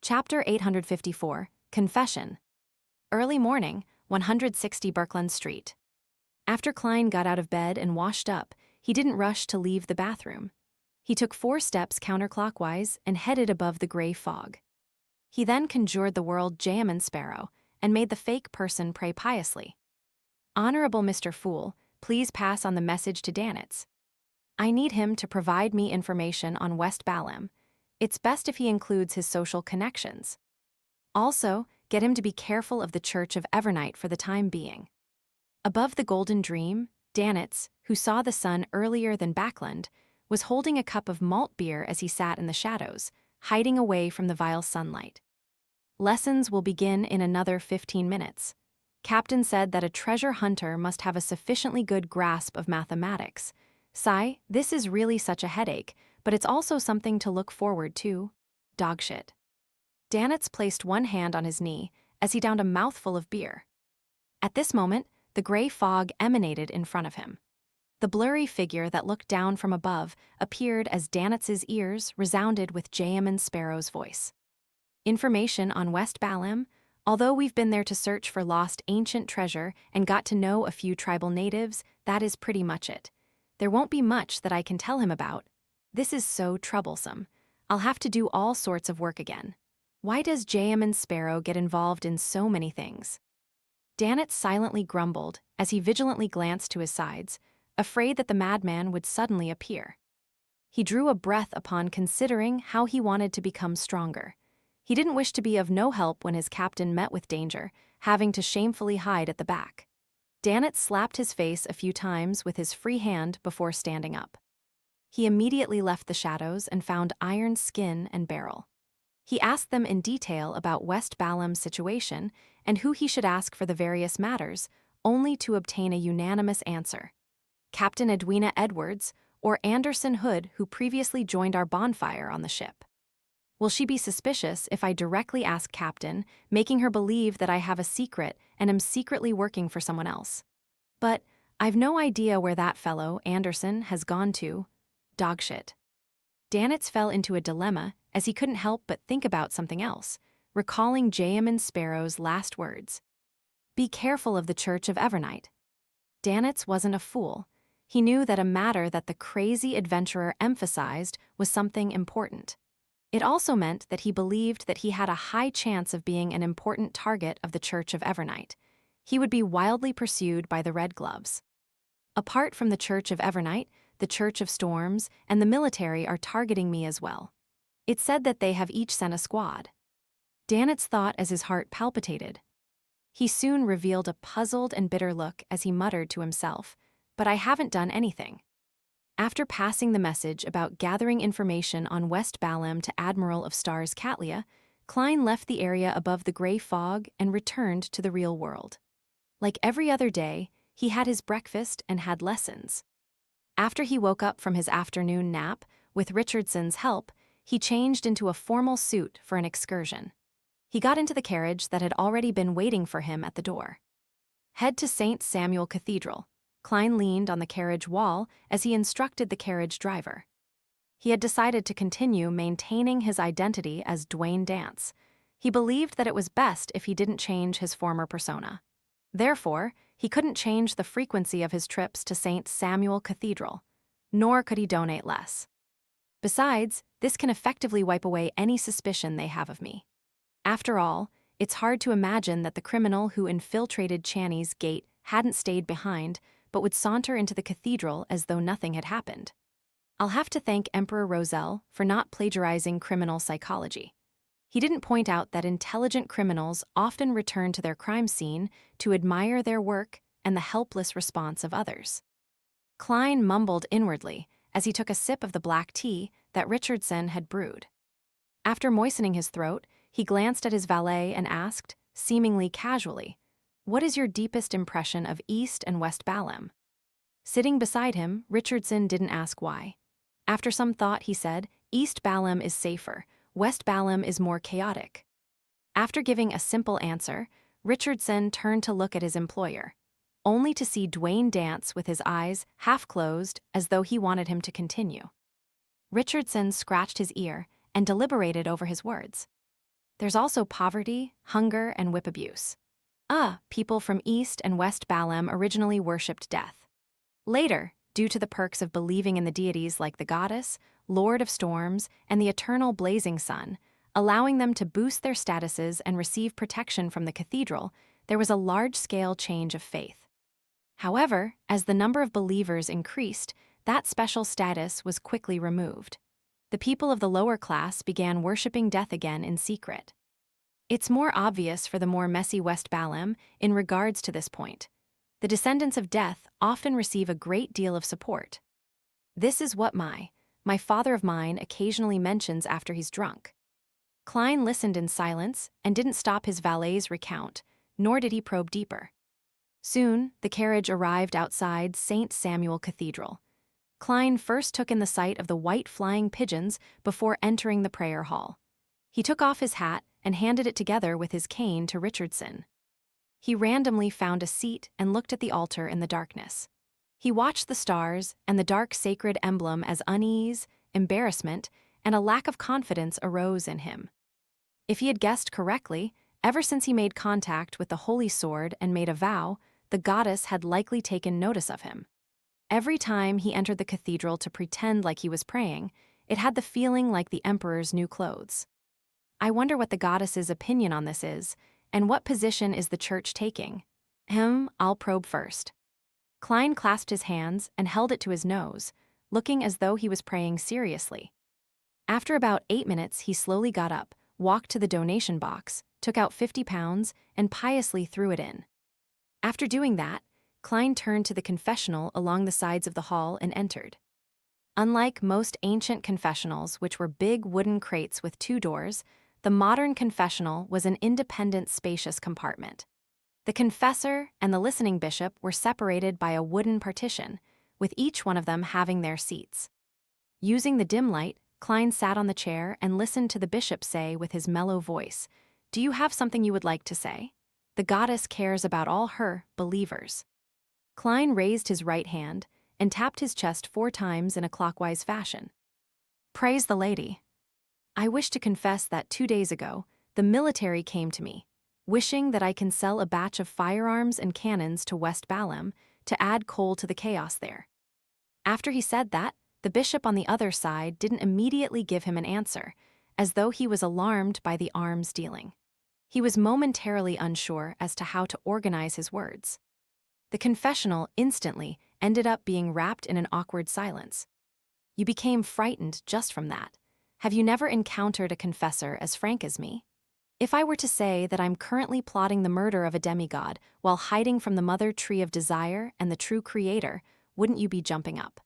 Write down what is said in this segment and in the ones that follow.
Chapter 854, Confession. Early morning, 160 Birkeland Street. After Klein got out of bed and washed up, he didn't rush to leave the bathroom. He took 4 steps counterclockwise and headed above the gray fog. He then conjured the world Jayamon Sparrow and made the fake person pray piously. Honorable Mr. Fool, please pass on the message to Danitz. I need him to provide me information on West Balham. It's best if he includes his social connections. Also, get him to be careful of the Church of Evernight for the time being. Above the Golden Dream, Danitz, who saw the sun earlier than Backlund, was holding a cup of malt beer as he sat in the shadows, hiding away from the vile sunlight. Lessons will begin in another 15 minutes. Captain said that a treasure hunter must have a sufficiently good grasp of mathematics. Sigh, this is really such a headache, but it's also something to look forward to. Dogshit. Danitz placed one hand on his knee as he downed a mouthful of beer. At this moment, the gray fog emanated in front of him. The blurry figure that looked down from above appeared as Danitz's ears resounded with Jayamon Sparrow's voice. Information on West Balham. Although we've been there to search for lost ancient treasure and got to know a few tribal natives, that is pretty much it. There won't be much that I can tell him about. This is so troublesome. I'll have to do all sorts of work again. Why does Jayamon Sparrow get involved in so many things? Danitz silently grumbled as he vigilantly glanced to his sides, afraid that the madman would suddenly appear. He drew a breath upon considering how he wanted to become stronger. He didn't wish to be of no help when his captain met with danger, having to shamefully hide at the back. Danitz slapped his face a few times with his free hand before standing up. He immediately left the shadows and found Iron's skin and barrel. He asked them in detail about West Balham's situation and who he should ask for the various matters, only to obtain a unanimous answer. Captain Edwina Edwards, or Anderson Hood, who previously joined our bonfire on the ship. Will she be suspicious if I directly ask Captain, making her believe that I have a secret and am secretly working for someone else? But I've no idea where that fellow, Anderson, has gone to. Dogshit. Danitz fell into a dilemma as he couldn't help but think about something else, recalling Jayamon Sparrow's last words. Be careful of the Church of Evernight. Danitz wasn't a fool. He knew that a matter that the crazy adventurer emphasized was something important. It also meant that he believed that he had a high chance of being an important target of the Church of Evernight. He would be wildly pursued by the Red Gloves. Apart from the Church of Evernight, the Church of Storms, and the military are targeting me as well. It's said that they have each sent a squad. Danitz thought as his heart palpitated. He soon revealed a puzzled and bitter look as he muttered to himself, but I haven't done anything. After passing the message about gathering information on West Balham to Admiral of Stars Catlia, Klein left the area above the gray fog and returned to the real world. Like every other day, he had his breakfast and had lessons. After he woke up from his afternoon nap, with Richardson's help, he changed into a formal suit for an excursion. He got into the carriage that had already been waiting for him at the door. Head to St. Samuel Cathedral. Klein leaned on the carriage wall as he instructed the carriage driver. He had decided to continue maintaining his identity as Dwayne Dance. He believed that it was best if he didn't change his former persona. Therefore, he couldn't change the frequency of his trips to St. Samuel Cathedral, nor could he donate less. Besides, this can effectively wipe away any suspicion they have of me. After all, it's hard to imagine that the criminal who infiltrated Channy's gate hadn't stayed behind, but would saunter into the cathedral as though nothing had happened. I'll have to thank Emperor Roselle for not plagiarizing criminal psychology. He didn't point out that intelligent criminals often return to their crime scene to admire their work and the helpless response of others. Klein mumbled inwardly as he took a sip of the black tea that Richardson had brewed. After moistening his throat, he glanced at his valet and asked, seemingly casually, "What is your deepest impression of East and West Balham?" Sitting beside him, Richardson didn't ask why. After some thought, he said, "East Balham is safer. West Balham is more chaotic." After giving a simple answer, Richardson turned to look at his employer, only to see Dwayne Dance with his eyes half closed as though he wanted him to continue. Richardson scratched his ear and deliberated over his words. There's also poverty, hunger, and whip abuse. People from East and West Balem originally worshipped death. Later, due to the perks of believing in the deities like the goddess, Lord of Storms, and the eternal blazing sun, allowing them to boost their statuses and receive protection from the cathedral, there was a large-scale change of faith. However, as the number of believers increased, that special status was quickly removed. The people of the lower class began worshipping death again in secret. It's more obvious for the more messy West Balem in regards to this point. The descendants of death often receive a great deal of support. This is what my father of mine occasionally mentions after he's drunk. Klein listened in silence and didn't stop his valet's recount, nor did he probe deeper. Soon, the carriage arrived outside St. Samuel Cathedral. Klein first took in the sight of the white flying pigeons before entering the prayer hall. He took off his hat and handed it together with his cane to Richardson. He randomly found a seat and looked at the altar in the darkness. He watched the stars and the dark sacred emblem as unease, embarrassment, and a lack of confidence arose in him. If he had guessed correctly, ever since he made contact with the holy sword and made a vow, the goddess had likely taken notice of him. Every time he entered the cathedral to pretend like he was praying, it had the feeling like the emperor's new clothes. I wonder what the goddess's opinion on this is, and what position is the church taking? I'll probe first. Klein clasped his hands and held it to his nose, looking as though he was praying seriously. After about 8 minutes, he slowly got up, walked to the donation box, took out £50, and piously threw it in. After doing that, Klein turned to the confessional along the sides of the hall and entered. Unlike most ancient confessionals, which were big wooden crates with 2 doors, the modern confessional was an independent, spacious compartment. The confessor and the listening bishop were separated by a wooden partition, with each one of them having their seats. Using the dim light, Klein sat on the chair and listened to the bishop say with his mellow voice, "Do you have something you would like to say? The goddess cares about all her believers." Klein raised his right hand and tapped his chest 4 times in a clockwise fashion. "Praise the lady. I wish to confess that 2 days ago, the military came to me, wishing that I can sell a batch of firearms and cannons to West Balem to add coal to the chaos there." After he said that, the bishop on the other side didn't immediately give him an answer, as though he was alarmed by the arms dealing. He was momentarily unsure as to how to organize his words. The confessional instantly ended up being wrapped in an awkward silence. You became frightened just from that. Have you never encountered a confessor as frank as me? If I were to say that I'm currently plotting the murder of a demigod while hiding from the mother tree of desire and the true creator, wouldn't you be jumping up?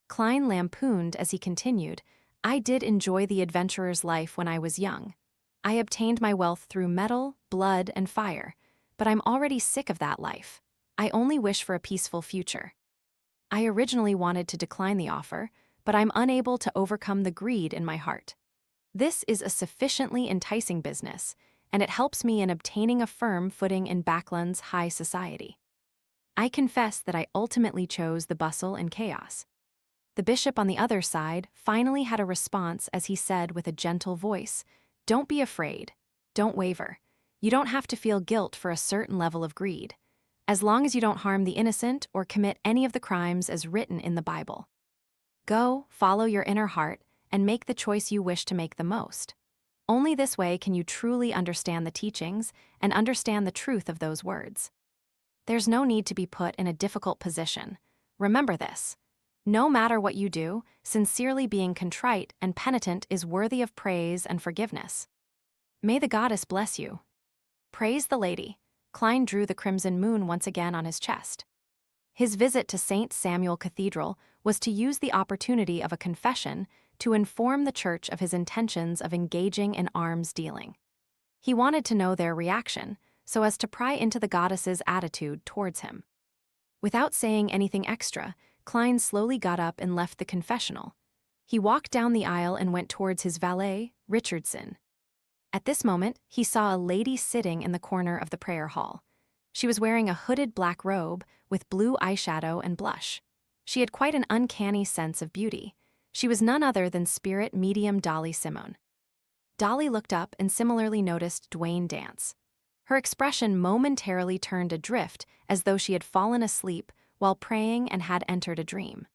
Klein lampooned as he continued, "I did enjoy the adventurer's life when I was young. I obtained my wealth through metal, blood, and fire, but I'm already sick of that life. I only wish for a peaceful future. I originally wanted to decline the offer, but I'm unable to overcome the greed in my heart. This is a sufficiently enticing business, and it helps me in obtaining a firm footing in Baklan's high society. I confess that I ultimately chose the bustle and chaos." The bishop on the other side finally had a response as he said with a gentle voice, "Don't be afraid. Don't waver. You don't have to feel guilt for a certain level of greed, as long as you don't harm the innocent or commit any of the crimes as written in the Bible. Go, follow your inner heart, and make the choice you wish to make the most. Only this way can you truly understand the teachings and understand the truth of those words. There's no need to be put in a difficult position. Remember this. No matter what you do, sincerely being contrite and penitent is worthy of praise and forgiveness. May the goddess bless you." Praise the lady. Klein drew the crimson moon once again on his chest. His visit to St. Samuel Cathedral was to use the opportunity of a confession to inform the church of his intentions of engaging in arms dealing. He wanted to know their reaction, so as to pry into the goddess's attitude towards him. Without saying anything extra, Klein slowly got up and left the confessional. He walked down the aisle and went towards his valet, Richardson. At this moment, he saw a lady sitting in the corner of the prayer hall. She was wearing a hooded black robe with blue eyeshadow and blush. She had quite an uncanny sense of beauty. She was none other than spirit medium Dolly Simone. Dolly looked up and similarly noticed Dwayne dance. Her expression momentarily turned adrift as though she had fallen asleep while praying and had entered a dream.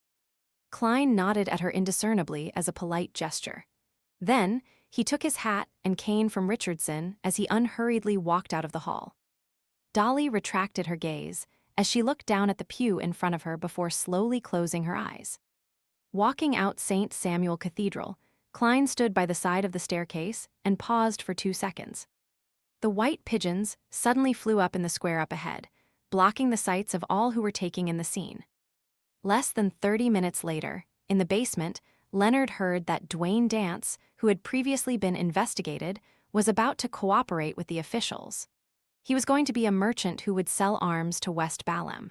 Klein nodded at her indiscernibly as a polite gesture. Then, he took his hat and cane from Richardson as he unhurriedly walked out of the hall. Dolly retracted her gaze as she looked down at the pew in front of her before slowly closing her eyes. Walking out St. Samuel Cathedral, Klein stood by the side of the staircase and paused for 2 seconds. The white pigeons suddenly flew up in the square up ahead, blocking the sights of all who were taking in the scene. Less than 30 minutes later, in the basement, Leonard heard that Dwayne Dance, who had previously been investigated, was about to cooperate with the officials. He was going to be a merchant who would sell arms to West Balham.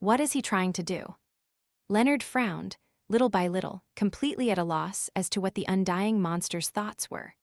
What is he trying to do? Leonard frowned, little by little, completely at a loss as to what the undying monster's thoughts were.